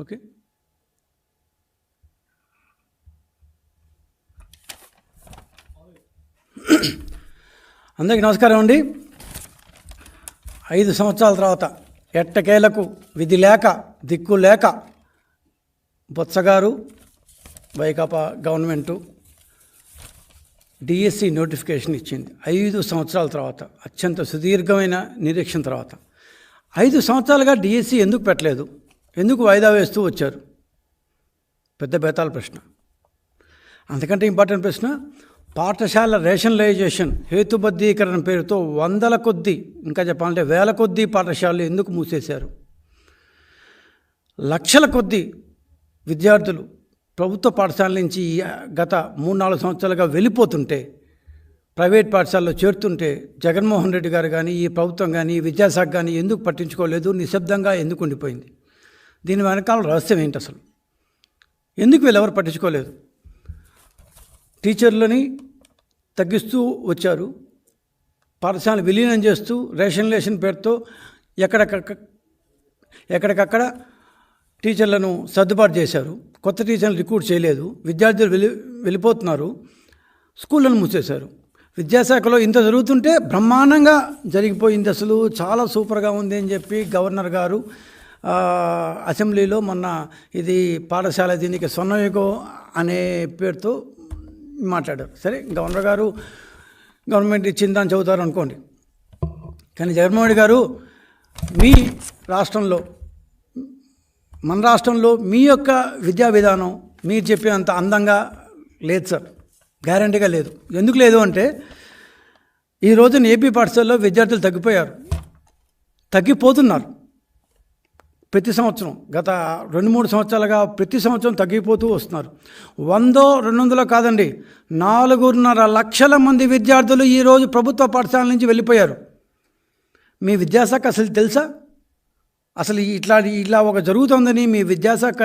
Okay. అందరికీ నమస్కారం అండి. 5 సంవత్సరాల తర్వాత ఎట్టకేలకు విధి లేక దిక్కు లేక బొత్సగారు వైకాపా గవర్నమెంటు డిఎస్సి నోటిఫికేషన్ ఇచ్చింది. 5 సంవత్సరాల తర్వాత, అత్యంత సుదీర్ఘమైన నిరీక్షణ తర్వాత 5 సంవత్సరాలుగా డిఎస్సి ఎందుకు పెట్టలేదు, ఎందుకు వాయిదా వేస్తూ వచ్చారు? పెద్ద బేతాల ప్రశ్న. అంతకంటే ఇంపార్టెంట్ ప్రశ్న, పాఠశాల రేషనలైజేషన్ హేతుబద్ధీకరణ పేరుతో వందల కొద్దీ, ఇంకా చెప్పాలంటే వేల కొద్దీ పాఠశాలలు ఎందుకు మూసేశారు? లక్షల కొద్దీ విద్యార్థులు ప్రభుత్వ పాఠశాల నుంచి గత 3-4 సంవత్సరాలుగా వెళ్ళిపోతుంటే, ప్రైవేట్ పాఠశాలలో చేరుతుంటే జగన్మోహన్ రెడ్డి గారు కానీ, ఈ ప్రభుత్వం కానీ, ఈ విద్యాశాఖ కానీ ఎందుకు పట్టించుకోలేదు? నిశ్శబ్దంగా ఎందుకు ఉండిపోయింది? దీని వెనకాల రహస్యం ఏంటి అసలు? ఎందుకు వీళ్ళెవరు పట్టించుకోలేదు? టీచర్లని తగ్గిస్తూ వచ్చారు, పాఠశాల విలీనం చేస్తూ రేషనలైజేషన్ పేరుతో ఎక్కడికక్కడ టీచర్లను సర్దుబాటు చేశారు, కొత్త టీచర్లు రిక్రూట్ చేయలేదు, విద్యార్థులు వెళ్ళిపోతున్నారు, స్కూళ్ళను మూసేశారు. విద్యాశాఖలో ఇంత జరుగుతుంటే బ్రహ్మాండంగా జరిగిపోయింది, అసలు చాలా సూపర్గా ఉంది అని చెప్పి గవర్నర్ గారు అసెంబ్లీలో మొన్న ఇది పాఠశాల దీనికి స్వర్ణయుగం అనే పేరుతో మాట్లాడారు. సరే, గవర్నర్ గారు గవర్నమెంట్ ఇచ్చిందని చెబుతారు అనుకోండి, కానీ జగన్మోహన్ రెడ్డి గారు మీ రాష్ట్రంలో, మన రాష్ట్రంలో మీ యొక్క విద్యా విధానం మీరు చెప్పేంత అందంగా లేదు సార్, గ్యారంటీగా లేదు. ఎందుకు లేదు అంటే, ఈ రోజున ఏపీ పాఠశాలలో విద్యార్థులు తగ్గిపోతున్నారు. ప్రతి సంవత్సరం గత 2-3 సంవత్సరాలుగా ప్రతి సంవత్సరం తగ్గిపోతూ వస్తున్నారు. 100-200 కాదండి, 4.5 లక్షల మంది విద్యార్థులు ఈరోజు ప్రభుత్వ పాఠశాల నుంచి వెళ్ళిపోయారు. మీ విద్యాశాఖ అసలు తెలుసా? అసలు ఇట్లా ఒక జరుగుతుందని మీ విద్యాశాఖ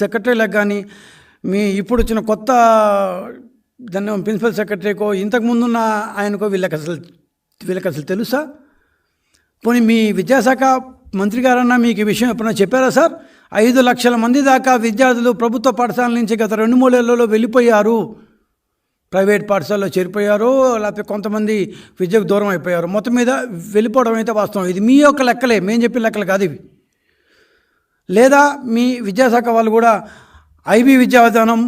సెక్రటరీలకు కానీ, మీ ఇప్పుడు వచ్చిన కొత్త దాన్ని ప్రిన్సిపల్ సెక్రటరీకో, ఇంతకుముందున్న ఆయనకో వీళ్ళకి అసలు తెలుసా? పోనీ మీ విద్యాశాఖ మంత్రి గారన్నా మీకు ఈ విషయం ఎప్పుడైనా చెప్పారా సార్? 5 లక్షల మంది దాకా విద్యార్థులు ప్రభుత్వ పాఠశాల నుంచి గత 2-3 ఏళ్లలో వెళ్ళిపోయారు, ప్రైవేట్ పాఠశాలలో చేరిపోయారు, లేకపోతే కొంతమంది విద్యకు దూరం అయిపోయారు. మొత్తం మీద వెళ్ళిపోవడం అయితే వాస్తవం. ఇది మీ యొక్క లెక్కలే, మేము చెప్పిన లెక్కలు కాదు ఇవి. లేదా మీ విద్యాశాఖ వాళ్ళు కూడా ఐబీ విద్యా విధానం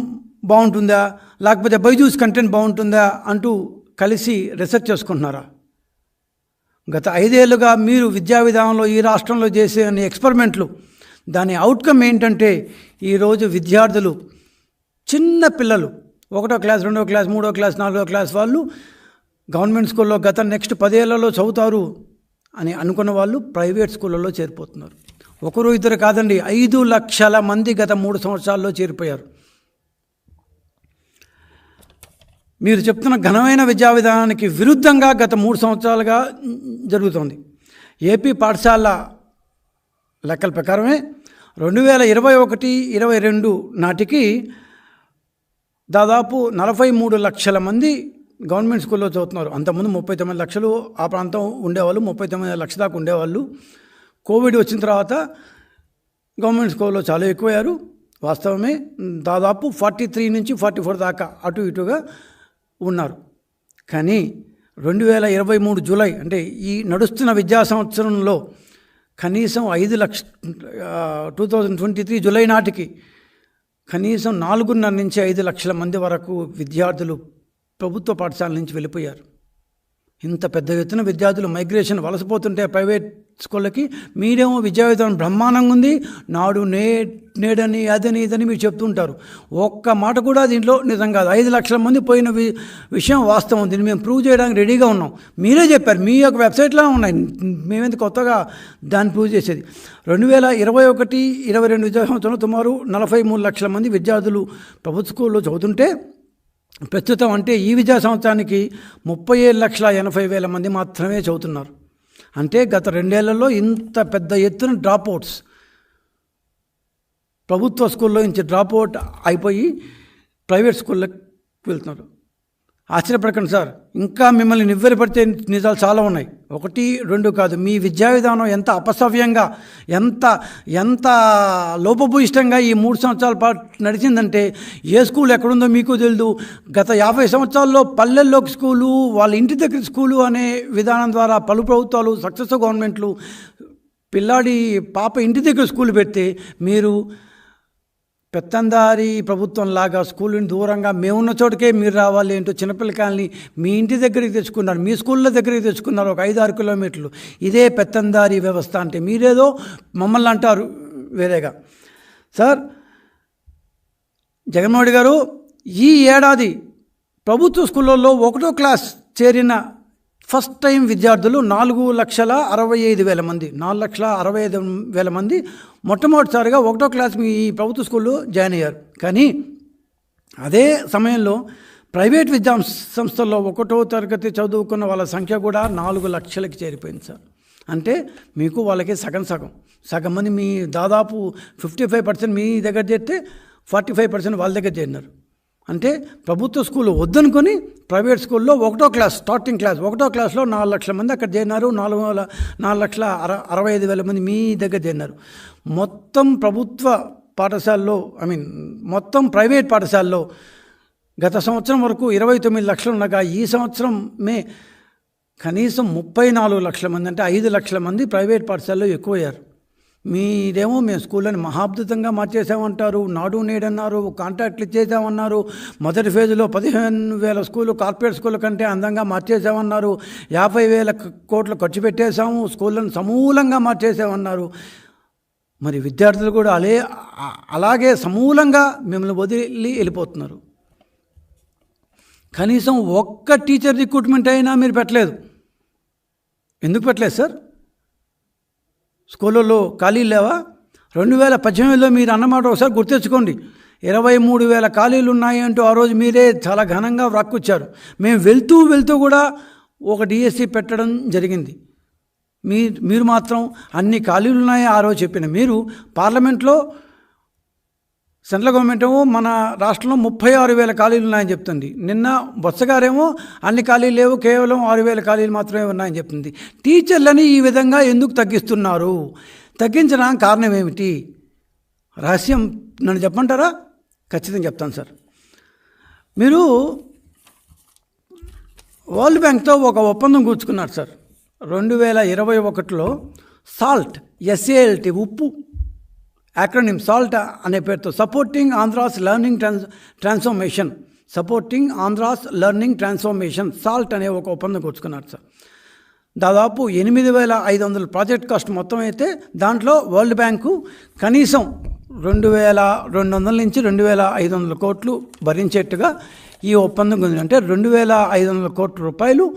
బాగుంటుందా, లేకపోతే బైజూస్ కంటెంట్ బాగుంటుందా అంటూ కలిసి రీసెర్చ్ చేసుకుంటున్నారా? గత 5 ఏళ్ళుగా మీరు విద్యా విధానంలో ఈ రాష్ట్రంలో చేసే అన్ని ఎక్స్పెరిమెంట్లు, దాని అవుట్కమ్ ఏంటంటే, ఈరోజు విద్యార్థులు, చిన్న పిల్లలు 1వ క్లాస్, 2వ క్లాస్, 3వ క్లాస్, 4వ క్లాస్ వాళ్ళు గవర్నమెంట్ స్కూల్లో గత నెక్స్ట్ 10 ఏళ్లలో చదువుతారు అని అనుకున్న వాళ్ళు ప్రైవేట్ స్కూళ్ళలో చేరిపోతున్నారు. 1-2 కాదండి, 5 లక్షల మంది గత 3 సంవత్సరాల్లో చేరిపోయారు. మీరు చెప్తున్న ఘనమైన విద్యా విధానానికి విరుద్ధంగా గత 3 సంవత్సరాలుగా జరుగుతోంది. ఏపీ పాఠశాల లెక్కల ప్రకారమే 2021-22 నాటికి దాదాపు 43 లక్షల మంది గవర్నమెంట్ స్కూల్లో చదువుతున్నారు. అంతకుముందు 39 లక్షలు ఆ ప్రాంతం ఉండేవాళ్ళు, 39 లక్షల దాకా ఉండేవాళ్ళు. కోవిడ్ వచ్చిన తర్వాత గవర్నమెంట్ స్కూల్లో చాలా ఎక్కువయ్యారు, వాస్తవమే. దాదాపు 43 నుంచి 44 దాకా అటు ఇటుగా ఉన్నారు. కానీ 2023 జూలై, అంటే ఈ నడుస్తున్న విద్యా సంవత్సరంలో కనీసం 2023 జూలై నాటికి కనీసం 4.5 నుంచి 5 లక్షల మంది వరకు విద్యార్థులు ప్రభుత్వ పాఠశాల నుంచి వెళ్ళిపోయారు. ఇంత పెద్ద ఎత్తున విద్యార్థులు మైగ్రేషన్ వలసపోతుంటే ప్రైవేట్ స్కూళ్ళకి, మీరేమో విద్యా విధానం బ్రహ్మాండంగా ఉంది, నాడు నేడని అదని ఇదని మీరు చెప్తుంటారు. ఒక్క మాట కూడా దీంట్లో నిజం కాదు. 5 లక్షల మంది పోయిన విషయం వాస్తవం. దీన్ని మేము ప్రూవ్ చేయడానికి రెడీగా ఉన్నాం. మీరే చెప్పారు, మీ యొక్క వెబ్సైట్లో ఉన్నాయి, మేమెందుకు కొత్తగా దాన్ని ప్రూవ్ చేసేది. 2021-22 విద్యా సంవత్సరంలో సుమారు 43 లక్షల మంది విద్యార్థులు ప్రభుత్వ స్కూల్లో చదువుతుంటే, ప్రస్తుతం అంటే ఈ విద్యా సంవత్సరానికి 37,80,000 మంది మాత్రమే చదువుతున్నారు. అంటే గత 2 ఏళ్లలో ఇంత పెద్ద ఎత్తున డ్రాప్అవుట్స్, ప్రభుత్వ స్కూల్లో నుంచి డ్రాప్అవుట్ అయిపోయి ప్రైవేట్ స్కూళ్ళకి వెళ్తున్నారు. ఆశ్చర్యపడకండి సార్, ఇంకా మిమ్మల్ని నివ్వెరపడితే నిజాలు చాలా ఉన్నాయి. 1, 2 కాదు. మీ విద్యా విధానం ఎంత అపసవ్యంగా, ఎంత ఎంత లోపభూయిష్టంగా ఈ 3 సంవత్సరాల పాటు నడిచిందంటే ఏ స్కూల్ ఎక్కడుందో మీకు తెలియదు. గత 50 సంవత్సరాల్లో పల్లెల్లోకి స్కూలు, వాళ్ళ ఇంటి దగ్గర స్కూలు అనే విధానం ద్వారా పలు ప్రభుత్వాలు, సక్సెసివ్ గవర్నమెంట్లు పిల్లాడి పాప ఇంటి దగ్గర స్కూల్ పెడితే మీరు పెత్తందారి ప్రభుత్వంలాగా స్కూల్ని దూరంగా మేమున్న చోటుకే మీరు రావాలి ఏంటో చిన్నపిల్లకాయల్ని మీ ఇంటి దగ్గరికి తెచ్చుకున్నారు, మీ స్కూళ్ళ దగ్గరికి తెచ్చుకున్నారు, ఒక 5-6 కిలోమీటర్లు. ఇదే పెత్తందారి వ్యవస్థ అంటే. మీరేదో మమ్మల్ని అంటారు వేరేగా. సార్ జగన్మోహన్ రెడ్డి గారు ఈ ఏడాది ప్రభుత్వ స్కూళ్ళల్లో 1వ క్లాస్ చేరిన ఫస్ట్ టైం విద్యార్థులు 4,65,000 మంది, 4,65,000 మంది మొట్టమొదటిసారిగా 1వ క్లాస్ మీ ప్రభుత్వ స్కూల్లో జాయిన్ అయ్యారు. కానీ అదే సమయంలో ప్రైవేట్ విద్యా సంస్థల్లో 1వ తరగతి చదువుకున్న వాళ్ళ సంఖ్య కూడా 4 లక్షలకి చేరిపోయింది సార్. అంటే మీకు వాళ్ళకి సగం మంది, మీ దాదాపు 55% మీ దగ్గర చేరితే 45% వాళ్ళ దగ్గర చేరినారు. అంటే ప్రభుత్వ స్కూల్ వద్దనుకొని ప్రైవేట్ స్కూల్లో 1వ క్లాస్ స్టార్టింగ్ క్లాస్ 1వ క్లాస్లో 4 లక్షల మంది అక్కడ చేరినారు. 4,65,000 మంది మీ దగ్గర చేరినారు. మొత్తం ప్రభుత్వ పాఠశాలలో మొత్తం ప్రైవేట్ పాఠశాలలో గత సంవత్సరం వరకు 29 లక్షలు ఉండగా ఈ సంవత్సరం కనీసం 34 లక్షల మంది, అంటే 5 లక్షల మంది ప్రైవేట్ పాఠశాలలో ఎక్కువయ్యారు. మీరేమో మేము స్కూళ్ళని మహాద్భుతంగా మార్చేసామంటారు, నాడు నేడన్నారు, కాంట్రాక్ట్లు ఇచ్చేసామన్నారు, మొదటి ఫేజ్లో 15,000 స్కూలు కార్పొరేట్ స్కూళ్ళ కంటే అందంగా మార్చేసామన్నారు, 50,000 కోట్లు ఖర్చు పెట్టేశాము, స్కూళ్ళను సమూలంగా మార్చేసామన్నారు. మరి విద్యార్థులు కూడా అలాగే సమూలంగా మిమ్మల్ని వదిలి వెళ్ళిపోతున్నారు. కనీసం ఒక్క టీచర్ రిక్రూట్మెంట్ అయినా మీరు పెట్టలేదు. ఎందుకు పెట్టలేదు సార్? స్కూళ్ళల్లో ఖాళీలు లేవా? 2018లో మీరు అన్నమాట ఒకసారి గుర్తెచ్చుకోండి. 23,000 ఖాళీలు ఉన్నాయి అంటూ ఆ రోజు మీరే చాలా ఘనంగా వ్రాక్కొచ్చారు. మేము వెళ్తూ కూడా ఒక డిఎస్సి పెట్టడం జరిగింది. మీరు మాత్రం అన్ని ఖాళీలు ఉన్నాయి ఆ రోజు చెప్పిన మీరు పార్లమెంట్లో సెంట్రల్ గవర్నమెంట్ ఏమో మన రాష్ట్రంలో 36,000 ఖాళీలు ఉన్నాయని చెప్తుంది. నిన్న బొత్స గారేమో అన్ని ఖాళీలు లేవు, కేవలం 6,000 ఖాళీలు మాత్రమే ఉన్నాయని చెప్తుంది. టీచర్లని ఈ విధంగా ఎందుకు తగ్గిస్తున్నారు? తగ్గించడానికి కారణం ఏమిటి? రహస్యం నన్ను చెప్పమంటారా? ఖచ్చితంగా చెప్తాను సార్. మీరు వరల్డ్ బ్యాంక్తో ఒక ఒప్పందం కూర్చుకున్నారు సార్. 2021లో సాల్ట్, SALT, ఉప్పు యాక్రోనిమ్ సాల్ట్ అనే పేరుతో supporting Andhra's learning transformation salt అనే ఒక ఒప్పందం కూర్చుకున్నారు సార్. దాదాపు 8,500 ప్రాజెక్ట్ కాస్ట్ మొత్తం అయితే దాంట్లో వరల్డ్ బ్యాంకు కనీసం 2,200 నుంచి 2,500 కోట్లు భరించేట్టుగా ఈ ఒప్పందం ఉంది. అంటే 2,500 కోట్ల రూపాయలు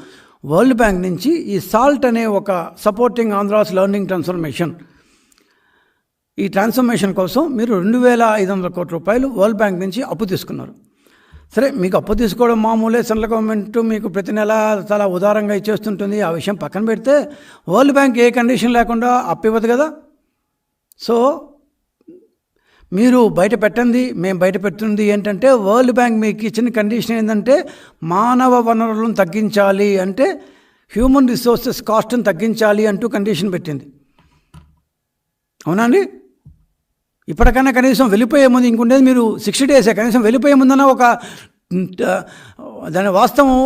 వరల్డ్ బ్యాంక్ నుంచి ఈ సాల్ట్ అనే ఒక సపోర్టింగ్ ఆంధ్రాస్ లెర్నింగ్ ఈ ట్రాన్స్ఫర్మేషన్ కోసం మీరు 2,500 కోట్ల రూపాయలు వరల్డ్ బ్యాంక్ నుంచి అప్పు తీసుకున్నారు. సరే, మీకు అప్పు తీసుకోవడం మామూలే, సెంట్రల్ గవర్నమెంట్ మీకు ప్రతి నెల చాలా ఉదారంగా ఇచ్చేస్తుంటుంది. ఆ విషయం పక్కన పెడితే వరల్డ్ బ్యాంక్ ఏ కండిషన్ లేకుండా అప్పు ఇవ్వదు కదా. సో మీరు బయట పెట్టండి, మేము బయట పెడుతుంది ఏంటంటే వరల్డ్ బ్యాంక్ మీకు ఇచ్చిన కండిషన్ ఏంటంటే మానవ వనరులను తగ్గించాలి, అంటే హ్యూమన్ రిసోర్సెస్ కాస్ట్ని తగ్గించాలి అంటూ కండిషన్ పెట్టింది. అవునా అండి? ఇప్పటికైనా కనీసం వెళ్ళిపోయే ముందు ఇంకుండేది మీరు 60 డేసే, కనీసం వెళ్ళిపోయే ముందన్న ఒక దాని వాస్తవం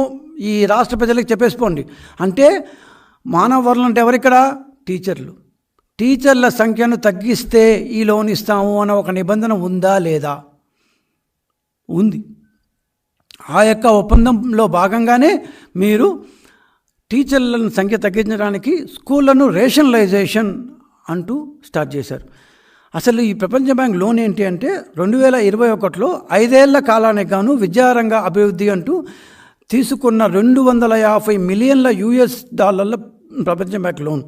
ఈ రాష్ట్ర ప్రజలకు చెప్పేసిపోండి. అంటే మానవ వనరులు అంటే ఎవరిక్కడ? టీచర్ల సంఖ్యను తగ్గిస్తే ఈ లోన్ ఇస్తాము అన్న ఒక నిబంధన ఉందా లేదా? ఉంది. ఆ యొక్క ఒప్పందంలో భాగంగానే మీరు టీచర్ల సంఖ్య తగ్గించడానికి స్కూళ్ళను రేషనలైజేషన్ అంటూ స్టార్ట్ చేశారు. అసలు ఈ ప్రపంచ బ్యాంక్ లోన్ ఏంటి అంటే 2021లో 5 ఏళ్ల కాలానికి గాను విద్యారంగ అభివృద్ధి అంటూ తీసుకున్న $250 మిలియన్ ప్రపంచ బ్యాంక్ లోన్.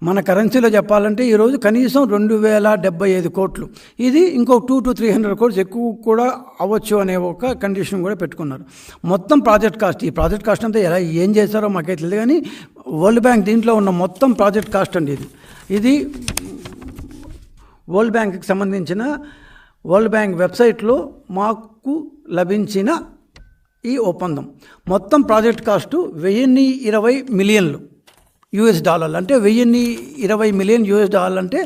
మన కరెన్సీలో చెప్పాలంటే ఈరోజు కనీసం 2,075 కోట్లు. ఇది ఇంకో 200 to 300 కోట్స్ ఎక్కువ కూడా అవ్వచ్చు అనే ఒక కండిషన్ కూడా పెట్టుకున్నారు. మొత్తం ప్రాజెక్ట్ కాస్ట్, ఈ ప్రాజెక్ట్ కాస్ట్ అంతా ఏం చేశారో మాకైతే తెలియదు, కానీ వరల్డ్ బ్యాంక్ దీంట్లో ఉన్న మొత్తం ప్రాజెక్ట్ కాస్ట్ అండి ఇది వరల్డ్ బ్యాంక్కి సంబంధించిన వరల్డ్ బ్యాంక్ వెబ్సైట్లో మాకు లభించిన ఈ ఒప్పందం. మొత్తం ప్రాజెక్ట్ కాస్టు $1020 మిలియన్లు, అంటే $1020 మిలియన్ అంటే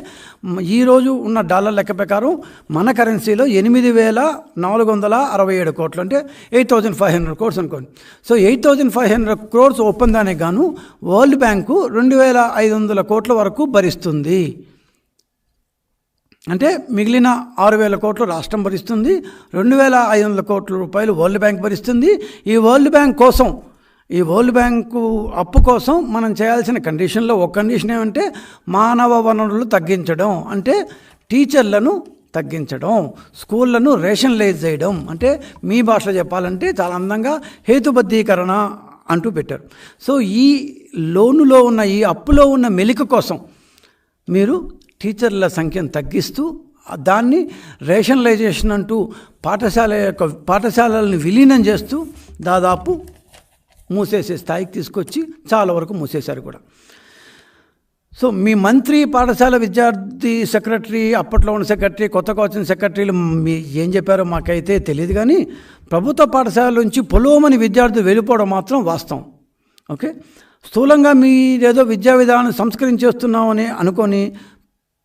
ఈరోజు ఉన్న డాలర్ లెక్క ప్రకారం మన కరెన్సీలో 8,467 కోట్లు, అంటే 8,500 crores అనుకోండి. సో 8,500 crores ఒప్పందానికి గాను వరల్డ్ బ్యాంకు 2,500 కోట్ల వరకు భరిస్తుంది. అంటే మిగిలిన 6,000 కోట్లు రాష్ట్రం భరిస్తుంది, 2,500 కోట్ల రూపాయలు వరల్డ్ బ్యాంక్ భరిస్తుంది. ఈ వరల్డ్ బ్యాంకు అప్పు కోసం మనం చేయాల్సిన కండిషన్లో ఒక కండిషన్ ఏమంటే మానవ వనరులు తగ్గించడం, అంటే టీచర్లను తగ్గించడం, స్కూళ్లను రేషనలైజ్ చేయడం, అంటే మీ భాషలో చెప్పాలంటే చాలా అందంగా హేతుబద్ధీకరణ అంటూ పెట్టారు. సో ఈ లోనులో ఉన్న ఈ అప్పులో ఉన్న మెలిక కోసం మీరు టీచర్ల సంఖ్యను తగ్గిస్తూ దాన్ని రేషనలైజేషన్ అంటూ పాఠశాలలను విలీనం చేస్తూ దాదాపు మూసేసే స్థాయికి తీసుకొచ్చి చాలా వరకు మూసేశారు కూడా. సో మీ మంత్రి, పాఠశాల విద్యార్థి సెక్రటరీ, అప్పట్లో ఉన్న సెక్రటరీ, కొత్తగా వచ్చిన సెక్రటరీలు ఏం చెప్పారో మాకైతే తెలియదు, కానీ ప్రభుత్వ పాఠశాల నుంచి పొలోమని విద్యార్థులు వెళ్ళిపోవడం మాత్రం వాస్తవం. ఓకే, స్థూలంగా మీరేదో విద్యా విధానం సంస్కరించేస్తున్నామని అనుకొని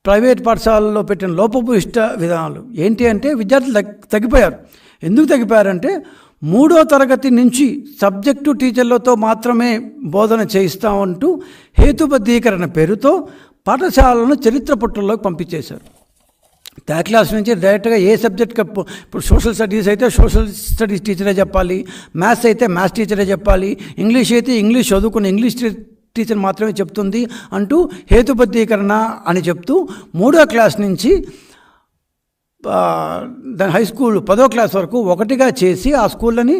ప్రైవేట్ పాఠశాలలో పెట్టిన లోపభూయిష్ట విధానాలు ఏంటి అంటే విద్యార్థులు తగ్గిపోయారు. ఎందుకు తగ్గిపోయారంటే 3వ తరగతి నుంచి సబ్జెక్టు టీచర్లతో మాత్రమే బోధన చేయిస్తామంటూ హేతుబద్ధీకరణ పేరుతో పాఠశాలను చరిత్ర పుటల్లోకి పంపించేశారు. థర్డ్ క్లాస్ నుంచి డైరెక్ట్గా ఏ సబ్జెక్ట్కి, ఇప్పుడు సోషల్ స్టడీస్ అయితే సోషల్ స్టడీస్ టీచరే చెప్పాలి, మ్యాథ్స్ అయితే మ్యాథ్స్ టీచరే చెప్పాలి, ఇంగ్లీష్ అయితే ఇంగ్లీష్ చదువుకున్న ఇంగ్లీష్ టీచర్ మాత్రమే చెప్తుంది అంటూ హేతుబద్ధీకరణ అని చెప్తూ 3వ క్లాస్ నుంచి హై స్కూల్ 10వ క్లాస్ వరకు ఒకటిగా చేసి ఆ స్కూళ్ళని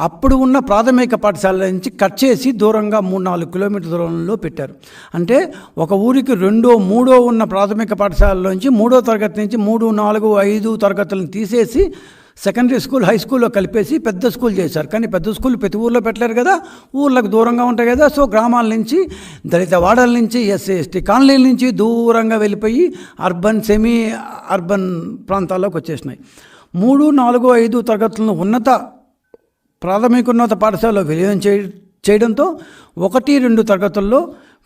అప్పుడు ఉన్న ప్రాథమిక పాఠశాల నుంచి కట్ చేసి దూరంగా 3-4 కిలోమీటర్ల దూరంలో పెట్టారు. అంటే ఒక ఊరికి 2-3 ఉన్న ప్రాథమిక పాఠశాలలోంచి 3వ తరగతి నుంచి 3, 4, 5 తరగతులను తీసేసి సెకండరీ స్కూల్, హై స్కూల్లో కలిపేసి పెద్ద స్కూల్ చేశారు. కానీ పెద్ద స్కూల్ ప్రతి ఊర్లో పెట్టలేరు కదా, ఊర్లకు దూరంగా ఉంటాయి కదా. సో గ్రామాల నుంచి, దళిత వాడల నుంచి, SC/ST కాలనీల నుంచి దూరంగా వెళ్ళిపోయి సెమీ అర్బన్ ప్రాంతాల్లోకి వచ్చేసినాయి. 3, 4, 5 తరగతులను ప్రాథమికోన్నత పాఠశాలలో విలీనం చేయడంతో 1, 2 తరగతుల్లో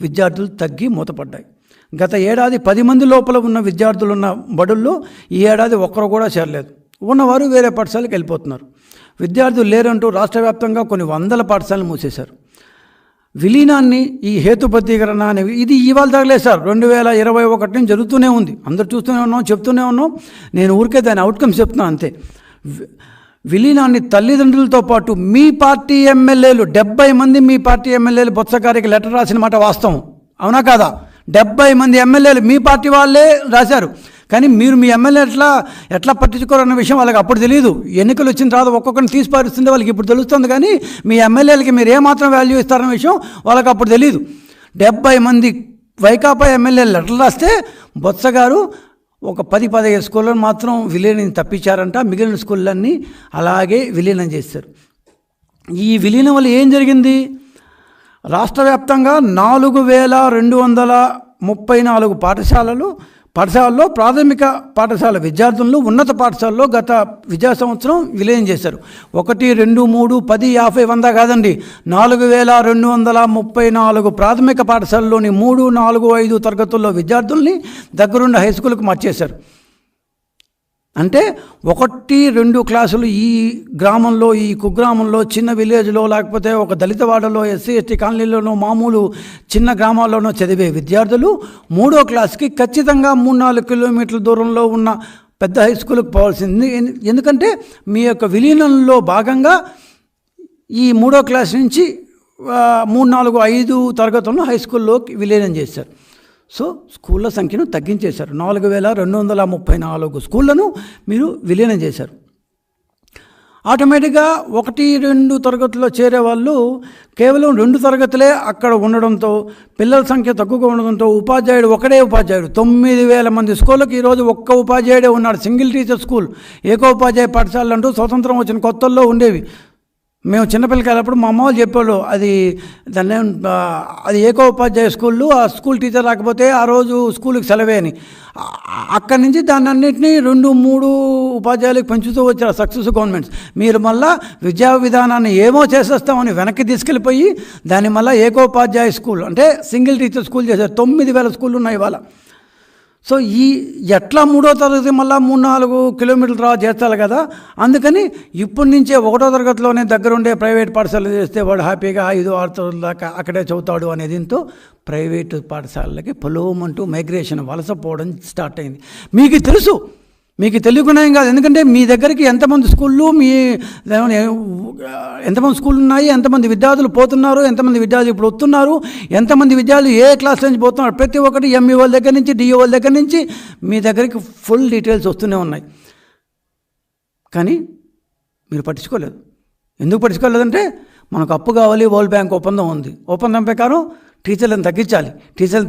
విద్యార్థులు తగ్గి మూతపడ్డాయి. గత ఏడాది 10 మంది లోపల ఉన్న విద్యార్థులున్న బడుల్లో ఈ ఏడాది ఒక్కరు కూడా చేరలేదు. ఉన్నవారు వేరే పాఠశాలకు వెళ్ళిపోతున్నారు. విద్యార్థులు లేరంటూ రాష్ట్ర వ్యాప్తంగా కొన్ని 100 పాఠశాలను మూసేశారు. విలీనాన్ని, ఈ హేతుబద్ధీకరణ అనేవి ఇది ఇవాళ తగలేశారు. 2021 నుంచి జరుగుతూనే ఉంది. అందరూ చూస్తూనే ఉన్నాం, చెప్తూనే ఉన్నాం. నేను ఊరికే దాని అవుట్కమ్స్ చెప్తున్నాను అంతే. విలీనాన్ని తల్లిదండ్రులతో పాటు మీ పార్టీ ఎమ్మెల్యేలు 70 మంది మీ పార్టీ ఎమ్మెల్యేలు బొత్స గారికి లెటర్ రాసిన మాట వాస్తవం, అవునా కాదా? 70 మంది ఎమ్మెల్యేలు మీ పార్టీ వాళ్ళే రాశారు. కానీ మీరు మీ ఎమ్మెల్యే ఎట్లా పట్టించుకోరన్న విషయం వాళ్ళకి అప్పుడు తెలియదు. ఎన్నికలు వచ్చిన తర్వాత ఒక్కొక్కరిని తీసి పారుస్తుంటే వాళ్ళకి ఇప్పుడు తెలుస్తుంది. కానీ మీ ఎమ్మెల్యేలకి మీరు ఏమాత్రం వాల్యూ ఇస్తారన్న విషయం వాళ్ళకి అప్పుడు తెలియదు. 70 మంది వైకాపా ఎమ్మెల్యేలు లెటర్లు రాస్తే బొత్స గారు ఒక 10-15 స్కూళ్ళను మాత్రం విలీనం తప్పించారంట. మిగిలిన స్కూళ్ళన్నీ అలాగే విలీనం చేశారు. ఈ విలీనం వల్ల ఏం జరిగింది? రాష్ట్ర వ్యాప్తంగా 4,234 పాఠశాలలో ప్రాథమిక పాఠశాల విద్యార్థులను ఉన్నత పాఠశాలలో గత విద్యా సంవత్సరం విలీనం చేశారు. 1, 2, 3, 10, 50, 100 కాదండి, 4,234 ప్రాథమిక పాఠశాలలోని 3, 4, 5 తరగతుల్లో విద్యార్థుల్ని దగ్గరుండి హై స్కూల్కి మార్చేశారు. అంటే 1, 2 క్లాసులు ఈ గ్రామంలో, ఈ కుగ్రామంలో, చిన్న విలేజ్లో, లేకపోతే ఒక దళితవాడలో, SC/ST కాలనీలోనో, మామూలు చిన్న గ్రామాల్లోనో చదివే విద్యార్థులు 3వ క్లాస్కి ఖచ్చితంగా 3-4 కిలోమీటర్ల దూరంలో ఉన్న పెద్ద హై స్కూల్కి పోవాల్సింది. ఎందుకంటే మీ యొక్క విలీనంలో భాగంగా ఈ 3వ క్లాస్ నుంచి 3, 4, 5 తరగతులను హై స్కూల్లోకి విలీనం చేశారు. సో స్కూళ్ళ సంఖ్యను తగ్గించేశారు. 4,234 స్కూళ్లను మీరు విలీనం చేశారు. ఆటోమేటిక్గా 1, 2 తరగతుల్లో చేరే వాళ్ళు కేవలం 2 తరగతులే అక్కడ ఉండడంతో, పిల్లల సంఖ్య తక్కువగా ఉండడంతో ఒకడే ఉపాధ్యాయుడు 9,000 మంది స్కూళ్ళకి ఈరోజు ఒక్క ఉపాధ్యాయుడే ఉన్నాడు. సింగిల్ టీచర్ స్కూల్, ఏకోపాధ్యాయ పాఠశాలలు అంటూ స్వతంత్రం వచ్చిన కొత్తల్లో ఉండేవి. మేము చిన్నపిల్లకాయలప్పుడు మా అమ్మ వాళ్ళు చెప్పేవాళ్ళు, దాన్ని అది ఏకోపాధ్యాయ స్కూళ్ళు, ఆ స్కూల్ టీచర్ రాకపోతే ఆ రోజు స్కూల్కి సెలవే అని. అక్కడి నుంచి దాన్ని అన్నింటినీ 2-3 ఉపాధ్యాయులకు పెంచుతూ వచ్చారు సక్సెస్ గవర్నమెంట్స్. మీరు మళ్ళీ విద్యా విధానాన్ని ఏమో చేసేస్తామని వెనక్కి తీసుకెళ్ళిపోయి దాన్ని మళ్ళీ ఏకోపాధ్యాయ స్కూల్ అంటే సింగిల్ టీచర్ స్కూల్ చేశారు. 9,000 స్కూళ్ళు ఉన్నాయి ఇవాళ. సో ఎట్లా 3వ తరగతి మళ్ళీ 3-4 కిలోమీటర్ల తర్వాత చేస్తారు కదా. అందుకని ఇప్పటి నుంచే 1వ తరగతిలోనే దగ్గరుండే ప్రైవేట్ పాఠశాలలు చేస్తే వాడు హ్యాపీగా 5-6 తరగతుల దాకా అక్కడే చదువుతాడు అనే దీంతో ప్రైవేటు పాఠశాలలకి పొలోమంటూ మైగ్రేషన్ వలస పోవడం స్టార్ట్ అయింది. మీకు తెలుసు, మీకు తెలియకుండా ఏం కాదు. ఎందుకంటే మీ దగ్గరికి ఎంతమంది స్కూళ్ళు, ఎంతమంది స్కూళ్ళు ఉన్నాయి, ఎంతమంది విద్యార్థులు పోతున్నారు, ఎంతమంది విద్యార్థులు ఇప్పుడు వస్తున్నారు, ఎంతమంది విద్యార్థులు ఏ క్లాస్ నుంచి పోతున్నారు, ప్రతి ఒక్కటి ఎంఈ వాళ్ళ దగ్గర నుంచి డిఓ వాళ్ళ దగ్గర నుంచి మీ దగ్గరికి ఫుల్ డీటెయిల్స్ వస్తూనే ఉన్నాయి. కానీ మీరు పట్టించుకోలేదు. ఎందుకు పట్టించుకోలేదంటే మనకు అప్పు కావాలి, వరల్డ్ బ్యాంక్ ఒప్పందం ఉంది. ఒప్పందం ప్రకారం టీచర్లను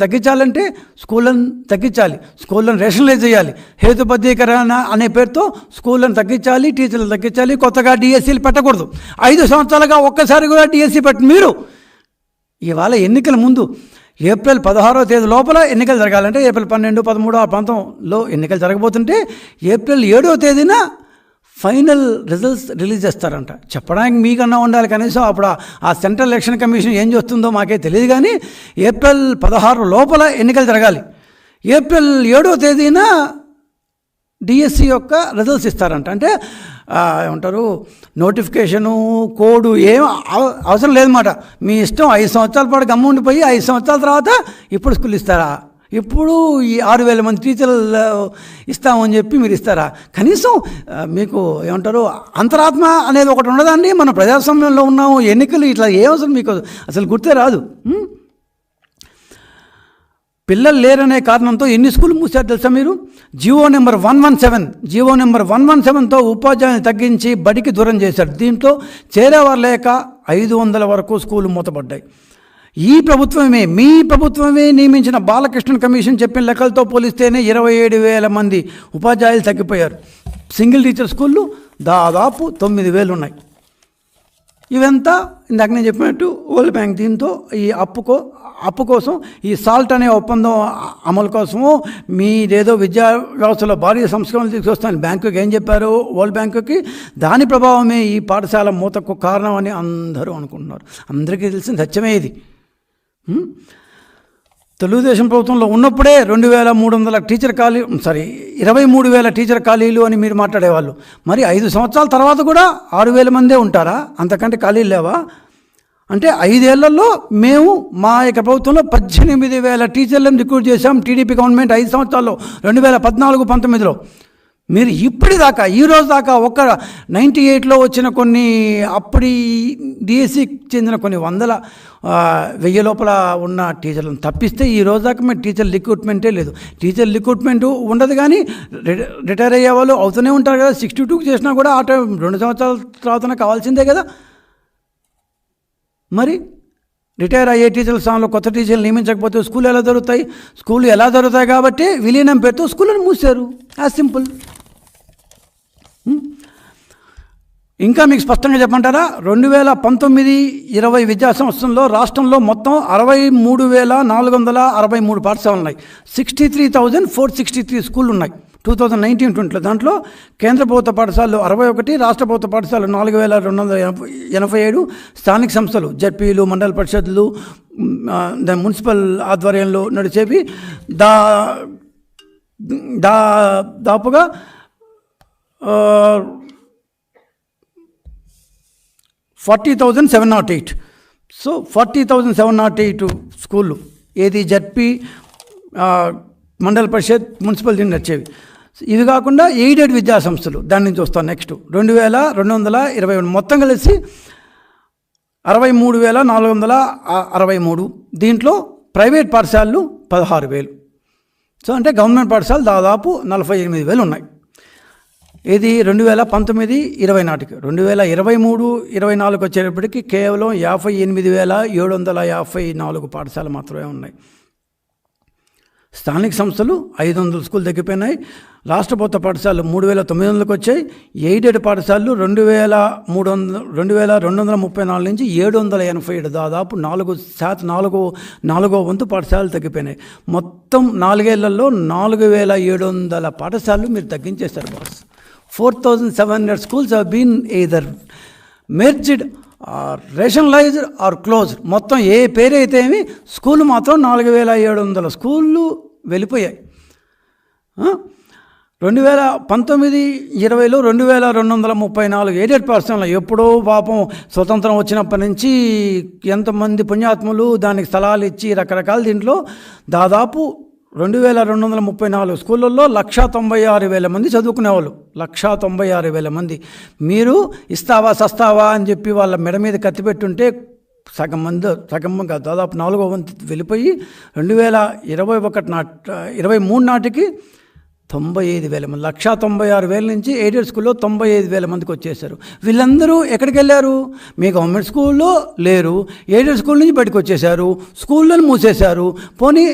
తగ్గించాలంటే స్కూళ్ళను తగ్గించాలి, స్కూళ్ళను రేషనలైజ్ చేయాలి. హేతుబద్ధీకరణ అనే పేరుతో స్కూళ్ళను తగ్గించాలి, టీచర్లను తగ్గించాలి. కొత్తగా డిఎస్సీలు పెట్టకూడదు. 5 సంవత్సరాలుగా ఒక్కసారి కూడా డిఎస్సీ పెట్టి మీరు ఇవాళ ఎన్నికల ముందు ఏప్రిల్ 16వ తేదీ లోపల ఎన్నికలు జరగాలంటే ఏప్రిల్ 12, 13 ఆ ప్రాంతంలో ఎన్నికలు జరగబోతుంటే ఏప్రిల్ 7వ తేదీన ఫైనల్ రిజల్ట్స్ రిలీజ్ చేస్తారంట. చెప్పడానికి మీకన్నా ఉండాలి కనీసం. అప్పుడు ఆ సెంట్రల్ ఎలక్షన్ కమిషన్ ఏం చేస్తుందో మాకే తెలియదు. కానీ ఏప్రిల్ 16 లోపల ఎన్నికలు జరగాలి. ఏప్రిల్ 7వ తేదీన డిఎస్సి యొక్క రిజల్ట్స్ ఇస్తారంట. అంటే ఏమంటారు, నోటిఫికేషను, కోడు ఏం అవసరం లేదన్నమాట. మీ ఇష్టం. 5 సంవత్సరాల పాటు గమ్ము ఉండిపోయి 5 సంవత్సరాల తర్వాత ఇప్పుడు స్కూల్ ఇస్తారా? ఇప్పుడు ఈ 6,000 మంది టీచర్లు ఇస్తామని చెప్పి మీరు ఇస్తారా? కనీసం మీకు ఏమంటారు, అంతరాత్మ అనేది ఒకటి ఉండదండి. మన ప్రజాస్వామ్యంలో ఉన్నాము, ఎన్నికలు ఇట్లా ఏమవసరం మీకు అసలు గుర్తే రాదు. పిల్లలు లేరనే కారణంతో ఎన్ని స్కూల్ మూసారు తెలుసా మీరు? జీవో నెంబర్ 117తో ఉపాధ్యాయుని తగ్గించి బడికి దూరం చేశారు. దీంట్లో చేరేవారు లేక 500 వరకు స్కూలు మూతపడ్డాయి. మీ ప్రభుత్వమే నియమించిన బాలకృష్ణన్ కమిషన్ చెప్పిన లెక్కలతో పోలిస్తేనే 27,000 మంది ఉపాధ్యాయులు తగ్గిపోయారు. సింగిల్ టీచర్ స్కూళ్ళు దాదాపు 9,000 ఉన్నాయి. ఇవంతా ఇందాక నేను చెప్పినట్టు వరల్డ్ బ్యాంక్ దీంతో ఈ అప్పు కోసం ఈ సాల్ట్ అనే ఒప్పందం అమలు కోసము మీదేదో విద్యా వ్యవస్థలో భారీ సంస్కరణలు తీసుకొస్తాను బ్యాంకుకి ఏం చెప్పారు వరల్డ్ బ్యాంకుకి, దాని ప్రభావమే ఈ పాఠశాల మూతకు కారణం అని అందరూ అనుకుంటున్నారు. అందరికీ తెలిసిన సత్యమే ఇది. తెలుగుదేశం ప్రభుత్వంలో ఉన్నప్పుడే 23,000 టీచర్ ఖాళీలు అని మీరు మాట్లాడేవాళ్ళు. మరి 5 సంవత్సరాల తర్వాత కూడా 6,000 మందే ఉంటారా? అంతకంటే ఖాళీలు లేవా? అంటే 5 ఏళ్లలో మేము మా యొక్క ప్రభుత్వంలో 18,000 టీచర్లను రిక్రూట్ చేశాం. టీడీపీ గవర్నమెంట్ 5 సంవత్సరాల్లో 2014-19లో. మీరు ఇప్పటిదాకా ఈ రోజు దాకా 98లో వచ్చిన కొన్ని అప్పటి డిఎస్సికి చెందిన కొన్ని 100,000 లోపల ఉన్న టీచర్లను తప్పిస్తే ఈ రోజు దాకా మేము టీచర్ రిక్రూట్మెంటే లేదు. టీచర్ రిక్రూట్మెంట్ ఉండదు. కానీ రిటైర్ అయ్యే వాళ్ళు అవుతూనే ఉంటారు కదా. 62కి చేసినా కూడా ఆ టైం 2 సంవత్సరాల తర్వాతనే కావాల్సిందే కదా. మరి రిటైర్ అయ్యే టీచర్ల స్థానంలో కొత్త టీచర్లు నియమించకపోతే స్కూల్ ఎలా జరుగుతాయి? స్కూళ్ళు ఎలా జరుగుతాయి కాబట్టి విలీనం పేరుతో స్కూళ్ళను మూసారు. As simple. ఇంకా మీకు స్పష్టంగా చెప్పమంటారా? 2019-20 విద్యా సంవత్సరంలో రాష్ట్రంలో మొత్తం 63,463 పాఠశాలలు ఉన్నాయి. 63,463 స్కూళ్ళు ఉన్నాయి 2019-20లో. దాంట్లో కేంద్ర ప్రభుత్వ పాఠశాలలు 61, రాష్ట్ర ప్రభుత్వ పాఠశాలలు 4,287, స్థానిక సంస్థలు జడ్పీలు, మండల పరిషత్లు, మున్సిపల్ ఆధ్వర్యంలో నడిచేవి దాపుగా 40,708. సో 40,708 స్కూళ్ళు ఏది జడ్పీ, మండల పరిషత్, మున్సిపల్ దీన్ని నడిచేవి. ఇవి కాకుండా ఎయిడెడ్ విద్యా సంస్థలు దాని నుంచి వస్తాం. నెక్స్ట్ 2,220 మొత్తం కలిసి 63,463. దీంట్లో ప్రైవేట్ పాఠశాలలు 16,000. సో అంటే గవర్నమెంట్ పాఠశాలలు దాదాపు 48,000 ఉన్నాయి. ఇది 2019-20 నాటికి. 2023-24 వచ్చేటప్పటికి కేవలం 58,754 పాఠశాలలు మాత్రమే ఉన్నాయి. స్థానిక సంస్థలు 500 స్కూల్ తగ్గిపోయినాయి. రాష్ట్ర ప్రభుత్వ పాఠశాలలు 3900కి వచ్చాయి. ఎయిడెడ్ పాఠశాలలు 2234 నుంచి 787, దాదాపు 4 వంతు పాఠశాలలు తగ్గిపోయినాయి. మొత్తం 4 ఏళ్లలో 4700 పాఠశాలలు మీరు తగ్గించేస్తారు boss. 4700 schools have been either merged or rationalized or closed. మొత్తం ఏ పేరైతే ఏమి స్కూల్ మాత్రం 4700 స్కూళ్ళు వెళ్ళిపోయాయి. 2019-20లో 2234 ఎయిడెడ్ పాఠశాలలు. ఎప్పుడో పాపం స్వతంత్రం వచ్చినప్పటి నుంచి ఎంతమంది పుణ్యాత్ములు దానికి స్థలాలు ఇచ్చి రకరకాల దీంట్లో దాదాపు 2234 స్కూళ్ళల్లో 196,000 మంది చదువుకునేవాళ్ళు. 196,000 మంది. మీరు ఇస్తావా సస్తావా అని చెప్పి వాళ్ళ మెడ మీద కత్తి పెట్టుంటే సగం దాదాపు 4వ వంతు వెళ్ళిపోయి 2023 నాటికి 95,000 మంది, 196,000 నుంచి ఎయిడెడ్ స్కూల్లో 95,000 మందికి వచ్చేసారు. వీళ్ళందరూ ఎక్కడికి వెళ్ళారు? మీ గవర్నమెంట్ స్కూల్లో లేరు, ఎయిడెడ్ స్కూల్ నుంచి బయటకు వచ్చేసారు, స్కూళ్ళను మూసేశారు. పోనీ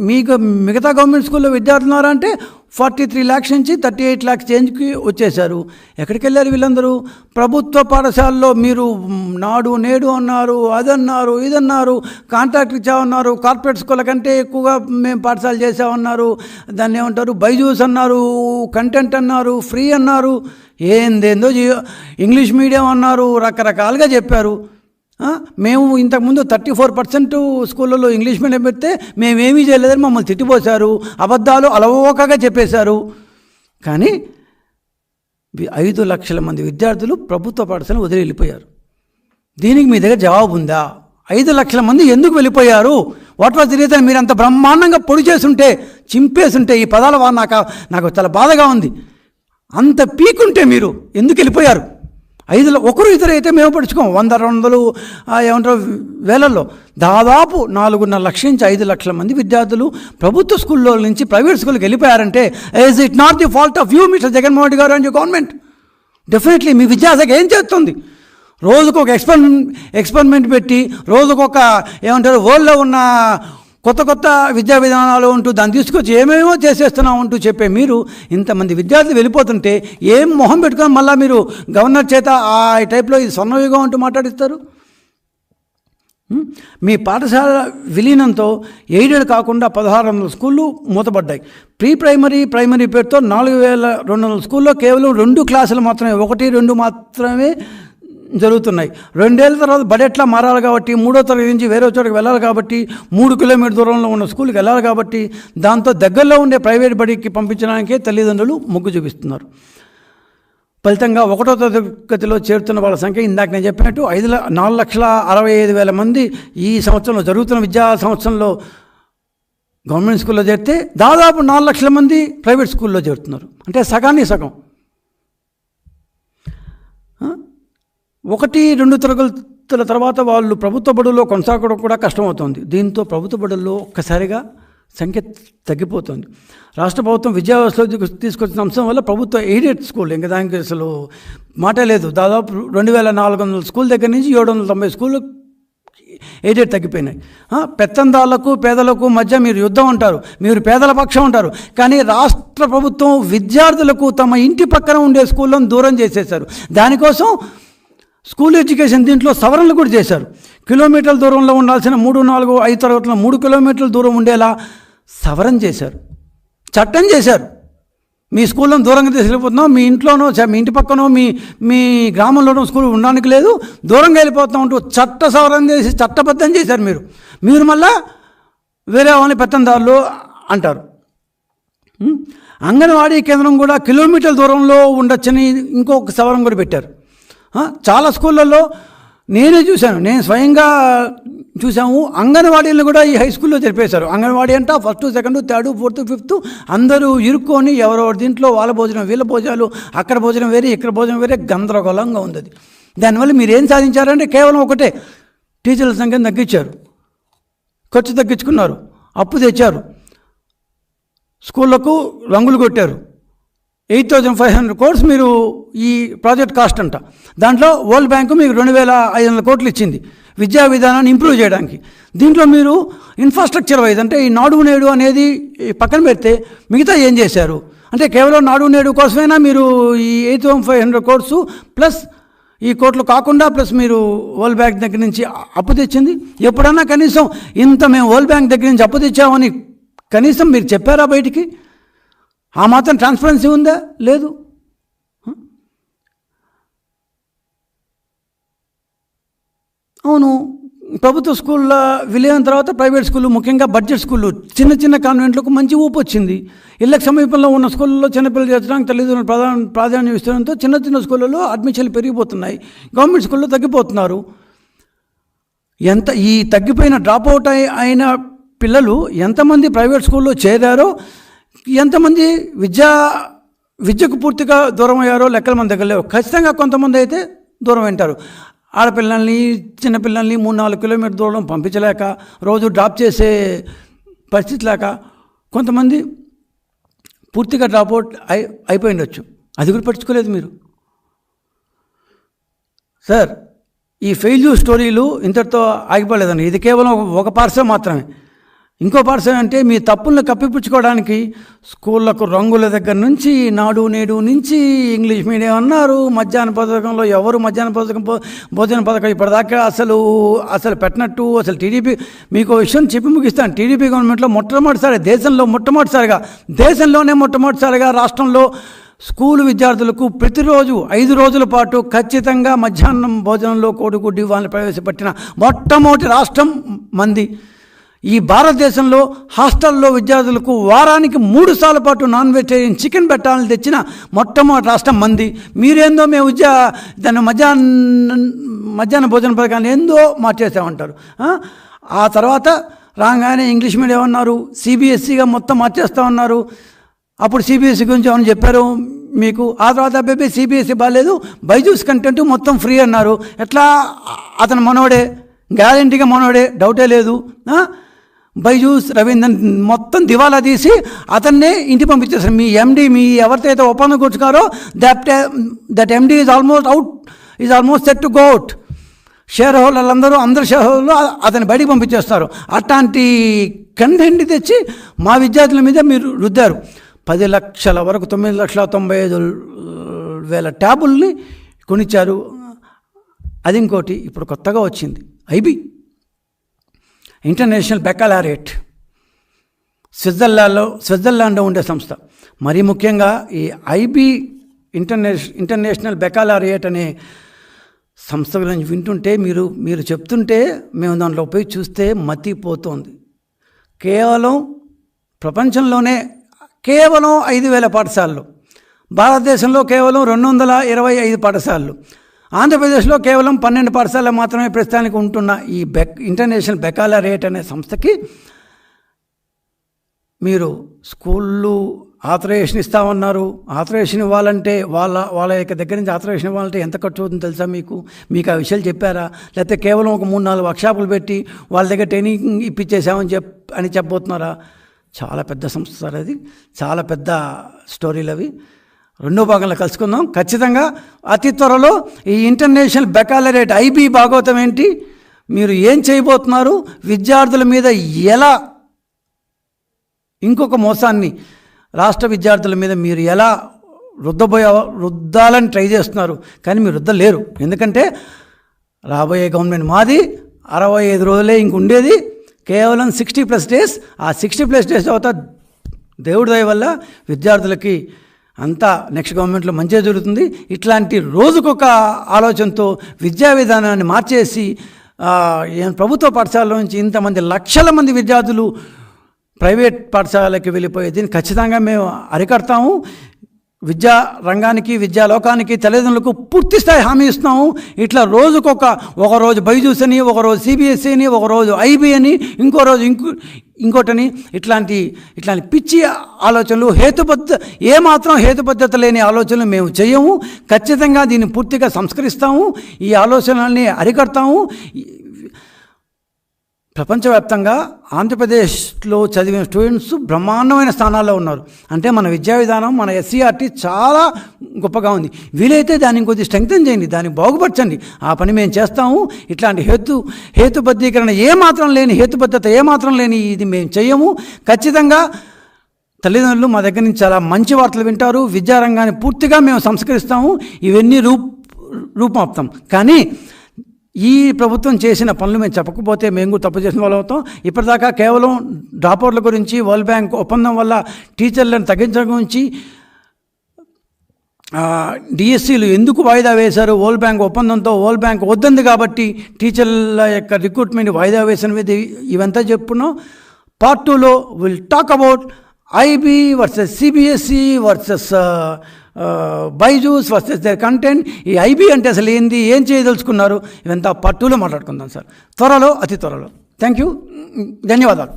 మీకు మిగతా గవర్నమెంట్ స్కూల్లో విద్యార్థులు ఉన్నారంటే 43 lakhs నుంచి 38 lakhs చేంజ్కి వచ్చేసారు. ఎక్కడికి వెళ్ళారు వీళ్ళందరూ? ప్రభుత్వ పాఠశాలలో మీరు నాడు నేడు అన్నారు, అదన్నారు, ఇదన్నారు, కాంట్రాక్ట్ ఇచ్చామన్నారు, కార్పొరేట్ స్కూళ్ళ కంటే ఎక్కువగా మేము పాఠశాల చేసామన్నారు, దాన్ని ఏమంటారు బైజూస్ అన్నారు, కంటెంట్ అన్నారు, ఫ్రీ అన్నారు, ఏందేందో ఇంగ్లీష్ మీడియం అన్నారు, రకరకాలుగా చెప్పారు. మేము ఇంతకుముందు 34% స్కూళ్ళలో ఇంగ్లీష్ మీడియం పెడితే మేమేమీ చేయలేదని మమ్మల్ని తిట్టిపోశారు, అబద్ధాలు అలవోకగా చెప్పేశారు. కానీ 5 లక్షల మంది విద్యార్థులు ప్రభుత్వ పాఠశాలను వదిలి వెళ్ళిపోయారు. దీనికి మీ దగ్గర జవాబు ఉందా? 5 లక్షల మంది ఎందుకు వెళ్ళిపోయారు? What was the reason? మీరు అంత బ్రహ్మాండంగా పొడి చేసుంటే, చింపేసుంటే, ఈ పదాల నాకు చాలా బాధగా ఉంది. అంత పీకుంటే మీరు ఎందుకు వెళ్ళిపోయారు? 5 ఒకరు ఇద్దరు అయితే మేము పడుచుకోం. 100-200 ఏమంటారు వేలల్లో దాదాపు 4.5 లక్షల నుంచి 5 లక్షల మంది విద్యార్థులు ప్రభుత్వ స్కూల్లో నుంచి ప్రైవేట్ స్కూల్కి వెళ్ళిపోయారంటే is it not the fault of you mister Jaganmohan Reddy గారు అండ్ యువర్ గవర్నమెంట్? డెఫినెట్లీ మీ విద్యాశాఖ ఏం చేస్తుంది? రోజుకు ఒక ఎక్స్పెరిమెంట్ పెట్టి రోజుకొక ఏమంటారు వరల్డ్లో ఉన్న కొత్త విద్యా విధానాలు ఉంటూ దాన్ని తీసుకొచ్చి ఏమేమో చేసేస్తున్నాం అంటూ చెప్పే మీరు ఇంతమంది విద్యార్థులు వెళ్ళిపోతుంటే ఏం మొహం పెట్టుకొని మళ్ళీ మీరు గవర్నర్ చేత ఆ టైప్లో ఇది స్వర్ణయుగం అంటూ మాట్లాడిస్తారు? మీ పాఠశాల విలీనంతో ఎయిడెడ్ కాకుండా 1,600 స్కూళ్ళు మూతపడ్డాయి. ప్రైమరీ పేరుతో 4,200 స్కూల్లో కేవలం 2 క్లాసులు మాత్రమే, 1-2 మాత్రమే జరుగుతున్నాయి. 2 ఏళ్ళ తర్వాత బడి ఎట్లా మారాలి కాబట్టి 3వ తరగతి నుంచి వేరే చోటుకి వెళ్ళాలి కాబట్టి 3 కిలోమీటర్ దూరంలో ఉన్న స్కూల్కి వెళ్ళాలి కాబట్టి దాంతో దగ్గరలో ఉండే ప్రైవేట్ బడికి పంపించడానికే తల్లిదండ్రులు మొగ్గు చూపిస్తున్నారు. ఫలితంగా 1వ తరగతిలో చేరుతున్న వాళ్ళ సంఖ్య ఇందాక నేను చెప్పినట్టు 4,65,000 మంది ఈ సంవత్సరంలో జరుగుతున్న విద్యా సంవత్సరంలో గవర్నమెంట్ స్కూల్లో చేరితే దాదాపు 4 లక్షల మంది ప్రైవేట్ స్కూల్లో చేరుతున్నారు. అంటే సగానికి సగం. 1-2 తరగతుల తర్వాత వాళ్ళు ప్రభుత్వ బడుల్లో కొనసాగడం కూడా కష్టమవుతుంది. దీంతో ప్రభుత్వ బడుల్లో ఒక్కసారిగా సంఖ్య తగ్గిపోతుంది. రాష్ట్ర ప్రభుత్వం విద్యా వ్యవస్థలో తీసుకొచ్చిన అంశం వల్ల ప్రభుత్వ ఎయిడెడ్ స్కూల్ ఇంకా దానికి అసలు మాటే లేదు. దాదాపు 2,400 స్కూల్ దగ్గర నుంచి 790 స్కూళ్ళు ఎయిడెడ్ తగ్గిపోయినాయి. పెత్తందారులకు పేదలకు మధ్య మీరు యుద్ధం అంటారు, మీరు పేదల పక్షం ఉంటారు. కానీ రాష్ట్ర ప్రభుత్వం విద్యార్థులకు తమ ఇంటి పక్కన ఉండే స్కూళ్ళను దూరం చేసేశారు. దానికోసం స్కూల్ ఎడ్యుకేషన్ దీంట్లో సవరణలు కూడా చేశారు. కిలోమీటర్ల దూరంలో ఉండాల్సిన 3, 4, 5 తరగతుల్లో 3 కిలోమీటర్ల దూరం ఉండేలా సవరణ చేశారు, చట్టం చేశారు. మీ స్కూళ్ళను దూరంగా తీసుకెళ్ళిపోతున్నాం, మీ ఇంట్లోనో మీ ఇంటి పక్కనో మీ గ్రామంలోనో స్కూల్ ఉండడానికి లేదు, దూరంగా వెళ్ళిపోతున్నాం అంటూ చట్ట సవరణ చేసి చట్టబద్ధం చేశారు. మీరు మళ్ళా వేరే వాళ్ళని పెత్తందారులు అంటారు. అంగన్వాడీ కేంద్రం కూడా కిలోమీటర్ల దూరంలో ఉండొచ్చని ఇంకొక సవరణ కూడా పెట్టారు. చాలా స్కూళ్ళల్లో నేనే చూశాను, నేను స్వయంగా చూసాము. అంగన్వాడీలను కూడా ఈ హై స్కూల్లో జరిపేశారు. అంగన్వాడీ అంటే 1st, 2nd, 3rd, 4th, 5th అందరూ ఇరుక్కొని ఎవరెవరి దీంట్లో వాళ్ళ భోజనం వీళ్ళ భోజనాలు, అక్కడ భోజనం వేరే ఇక్కడ భోజనం వేరే, గందరగోళంగా ఉంది. దానివల్ల మీరు ఏం సాధించారంటే కేవలం ఒకటే, టీచర్ల సంఖ్యను తగ్గించారు, ఖర్చు తగ్గించుకున్నారు, అప్పు తెచ్చారు, స్కూళ్ళకు రంగులు కొట్టారు, 8,500 crores మీరు ఈ ప్రాజెక్ట్ కాస్ట్ అంట. దాంట్లో వరల్డ్ బ్యాంకు మీకు 2,500 కోట్లు ఇచ్చింది విద్యా విధానాన్ని ఇంప్రూవ్ చేయడానికి. దీంట్లో మీరు ఇన్ఫ్రాస్ట్రక్చర్ వైజ్ అంటే ఈ నాడు నేడు అనేది పక్కన పెడితే మిగతా ఏం చేశారు అంటే కేవలం నాడు నేడు కోసమైనా మీరు ఈ 8,500 crores ప్లస్ ఈ కోట్లు కాకుండా ప్లస్ మీరు వరల్డ్ బ్యాంక్ దగ్గర నుంచి అప్పు తెచ్చింది. ఎప్పుడన్నా కనీసం ఇంత మేము వరల్డ్ బ్యాంక్ దగ్గర నుంచి అప్పు తెచ్చామని కనీసం మీరు చెప్పారా బయటికి? ఆ మాత్రం ట్రాన్స్పరెన్సీ ఉందా? లేదు. అవును, ప్రభుత్వ స్కూళ్ళ విలీనం తర్వాత ప్రైవేట్ స్కూళ్ళు, ముఖ్యంగా బడ్జెట్ స్కూళ్ళు, చిన్న చిన్న కాన్వెంట్లకు మంచి ఊపు వచ్చింది. ఇళ్ళకి సమీపంలో ఉన్న స్కూళ్ళలో చిన్నపిల్లలు చేర్చడానికి తల్లిదండ్రులు ప్రాధాన్యం ఇస్తడంతో చిన్న చిన్న స్కూళ్ళలో అడ్మిషన్లు పెరిగిపోతున్నాయి, గవర్నమెంట్ స్కూల్లో తగ్గిపోతున్నారు. ఈ తగ్గిపోయిన డ్రాప్ అవుట్ అయిన పిల్లలు ఎంతమంది ప్రైవేట్ స్కూల్లో చేరారో, ఎంతమంది విద్యకు పూర్తిగా దూరం అయ్యారో లెక్కలు మన దగ్గర లేవు. ఖచ్చితంగా కొంతమంది అయితే దూరం వింటారు. ఆడపిల్లల్ని, చిన్నపిల్లల్ని 3-4 కిలోమీటర్ దూరం పంపించలేక, రోజు డ్రాప్ చేసే పరిస్థితి లేక కొంతమంది పూర్తిగా డ్రాప్అవుట్ అయిపోయి ఉండొచ్చు. అది కూడా పట్టించుకోలేదు మీరు. సార్, ఈ ఫెయిల్యూర్ స్టోరీలు ఇంతటితో ఆగిపోలేదండి. ఇది కేవలం ఒక పార్శ్వం మాత్రమే. ఇంకో పార్శ్వం అంటే మీ తప్పులను కప్పిపుచ్చుకోవడానికి స్కూళ్ళకు రంగుల దగ్గర నుంచి, నాడు నేడు నుంచి, ఇంగ్లీష్ మీడియం అన్నారు, మధ్యాహ్న పథకంలో ఎవరు భోజన పథకం ఇప్పటిదాకా అసలు పెట్టినట్టు అసలు టీడీపీ, మీకు విషయం చెప్పి ముగిస్తాను. టీడీపీ గవర్నమెంట్లో దేశంలోనే మొట్టమొదటిసారిగా రాష్ట్రంలో స్కూలు విద్యార్థులకు ప్రతిరోజు 5 రోజుల పాటు ఖచ్చితంగా మధ్యాహ్నం భోజనంలో కోడిగుడ్డు ఇవ్వాలని ప్రవేశపెట్టిన మొట్టమొదటి రాష్ట్రం మంది. ఈ భారతదేశంలో హాస్టల్లో విద్యార్థులకు వారానికి 3 సార్ల పాటు నాన్ వెజిటేరియన్ చికెన్ పెట్టాలని తెచ్చిన మొట్టమొదటి రాష్ట్రం మంది. మీరేందో మేము దాన్ని మధ్యాహ్న భోజన పథకాన్ని ఏందో మార్చేసామంటారు. ఆ తర్వాత రాగానే ఇంగ్లీష్ మీడియం అన్నారు, సిబిఎస్ఈగా మొత్తం మార్చేస్తామన్నారు. అప్పుడు సిబిఎస్ఈ గురించి ఏమని చెప్పారు మీకు? ఆ తర్వాత అబ్బాయి సిబిఎస్ఈ బాగాలేదు, బైజూస్ కంటెంట్ మొత్తం ఫ్రీ అన్నారు. ఎట్లా? అతను మనోడే, గ్యారెంటీగా మనోడే, డౌటే లేదు. బైజూస్ రవీంద్రన్ మొత్తం దివాలా తీసి అతన్నే ఇంటి పంపించేస్తారు. మీ ఎండి, మీ ఎవరితో ఒప్పందం కూర్చున్నారో that MD is almost set to go out. Share హోల్డర్లు అందరూ షేర్ హోల్డర్లు అతన్ని బయటికి పంపించేస్తారు. అట్లాంటి కంటెంట్ తెచ్చి మా విద్యార్థుల మీద మీరు రుద్దారు. 10 లక్షల వరకు 9,95,000 ట్యాబుల్ని కొనిచ్చారు. అది ఇంకోటి ఇప్పుడు కొత్తగా వచ్చింది ఐబీ, ఇంటర్నేషనల్ బెకాలరేట్. స్విట్జర్లాండ్లో ఉండే సంస్థ. మరీ ముఖ్యంగా ఈ ఐబీ ఇంటర్నేషనల్ బెకాలరేట్ అనే సంస్థ గురించి వింటుంటే మీరు చెప్తుంటే మేము దాంట్లో పోయి చూస్తే మతిపోతుంది. ప్రపంచంలోనే కేవలం 5,000 పాఠశాలలు, భారతదేశంలో కేవలం 225 పాఠశాలలు, ఆంధ్రప్రదేశ్లో కేవలం 12 పాఠశాలలు మాత్రమే ప్రస్తుతానికి ఉంటున్న ఈ ఇంటర్నేషనల్ బెకాలరేట్ అనే సంస్థకి మీరు స్కూళ్ళు ఆథరైజేషన్ ఇస్తామన్నారు. ఆథరైజేషన్ ఇవ్వాలంటే వాళ్ళ యొక్క దగ్గర నుంచి ఆథరైజేషన్ ఇవ్వాలంటే ఎంత ఖర్చు అవుతుందో తెలుసా మీకు? ఆ విషయాలు చెప్పారా? లేకపోతే కేవలం ఒక 3-4 వర్క్షాపులు పెట్టి వాళ్ళ దగ్గర ట్రైనింగ్ ఇప్పించేసామని చెప్పబోతున్నారా? చాలా పెద్ద సంస్థ సార్ అది, చాలా పెద్ద స్టోరీలు అవి. రెండో భాగంలో కలుసుకుందాం ఖచ్చితంగా అతి త్వరలో. ఈ ఇంటర్నేషనల్ బెకాలరేట్ ఐబీ భాగవతం ఏంటి, మీరు ఏం చేయబోతున్నారు, విద్యార్థుల మీద ఎలా ఇంకొక మోసాన్ని రాష్ట్ర విద్యార్థుల మీద మీరు ఎలా రుద్దాలని ట్రై చేస్తున్నారు, కానీ మీరు రుద్దలేరు. ఎందుకంటే రాబోయే గవర్నమెంట్ మాది, 65 రోజులే ఇంకుండేది, కేవలం 60+ డేస్. ఆ 60+ డేస్ తర్వాత దేవుడి దయ వల్ల విద్యార్థులకి అంతా నెక్స్ట్ గవర్నమెంట్లో మంచిగా జరుగుతుంది. ఇట్లాంటి రోజుకొక ఆలోచనతో విద్యా విధానాన్ని మార్చేసి ప్రభుత్వ పాఠశాలలో నుంచి ఇంతమంది లక్షల మంది విద్యార్థులు ప్రైవేట్ పాఠశాలకి వెళ్ళిపోయే దీన్ని ఖచ్చితంగా మేము అరికడతాము. విద్యా రంగానికి, విద్యాలోకానికి, తల్లిదండ్రులకు పూర్తి స్థాయి హామీ ఇస్తున్నాము. ఇట్లా ఒకరోజు బైజూస్ అని, ఒకరోజు సిబిఎస్ఈ అని, ఒకరోజు ఐబీ అని, ఇంకో రోజు ఇంకోటని, ఇట్లాంటి పిచ్చి ఆలోచనలు, ఏమాత్రం హేతుబద్ధత లేని ఆలోచనలు మేము చేయము. ఖచ్చితంగా దీన్ని పూర్తిగా సంస్కరిస్తాము, ఈ ఆలోచనల్ని అరికడతాము. ప్రపంచవ్యాప్తంగా ఆంధ్రప్రదేశ్లో చదివిన స్టూడెంట్స్ బ్రహ్మాండమైన స్థానాల్లో ఉన్నారు. అంటే మన విద్యా విధానం, మన ఎస్సీఆర్టీ చాలా గొప్పగా ఉంది. వీలైతే దాన్ని ఇంకొద్ది స్ట్రెంగ్తన్ చేయండి, దాన్ని బాగుపరచండి. ఆ పని మేము చేస్తాము. ఇట్లాంటి హేతుబద్ధీకరణ ఏమాత్రం లేని, హేతుబద్ధత ఏమాత్రం లేని ఇది మేము చేయము. ఖచ్చితంగా తల్లిదండ్రులు మా దగ్గర నుంచి చాలా మంచి వార్తలు వింటారు. విద్యారంగాన్ని పూర్తిగా మేము సంస్కరిస్తాము. ఇవన్నీ రూపమాప్తాం. కానీ ఈ ప్రభుత్వం చేసిన పనులు మేము చెప్పకపోతే మేము కూడా తప్పు చేసిన వాళ్ళు అవుతాం. ఇప్పటిదాకా కేవలం డ్రాపౌట్ల గురించి, వరల్డ్ బ్యాంక్ ఒప్పందం వల్ల టీచర్లను తగ్గించడం గురించి, డిఎస్సీలు ఎందుకు వాయిదా వేశారు, వరల్డ్ బ్యాంక్ ఒప్పందంతో వరల్డ్ బ్యాంక్ వద్దంది కాబట్టి టీచర్ల యొక్క రిక్రూట్మెంట్ వాయిదా వేసినవి, ఇవంతా చెప్పుకున్నాం. పార్ట్ 2లో will talk about IB versus CBSE versus Byju's versus their content. ఈ ఐబీ అంటే అసలు ఏంది, ఏం చేయదలుచుకున్నారు, ఇవంతా పార్ట్ 2లో మాట్లాడుకుందాం సార్, త్వరలో, అతి త్వరలో. థ్యాంక్ యూ, ధన్యవాదాలు.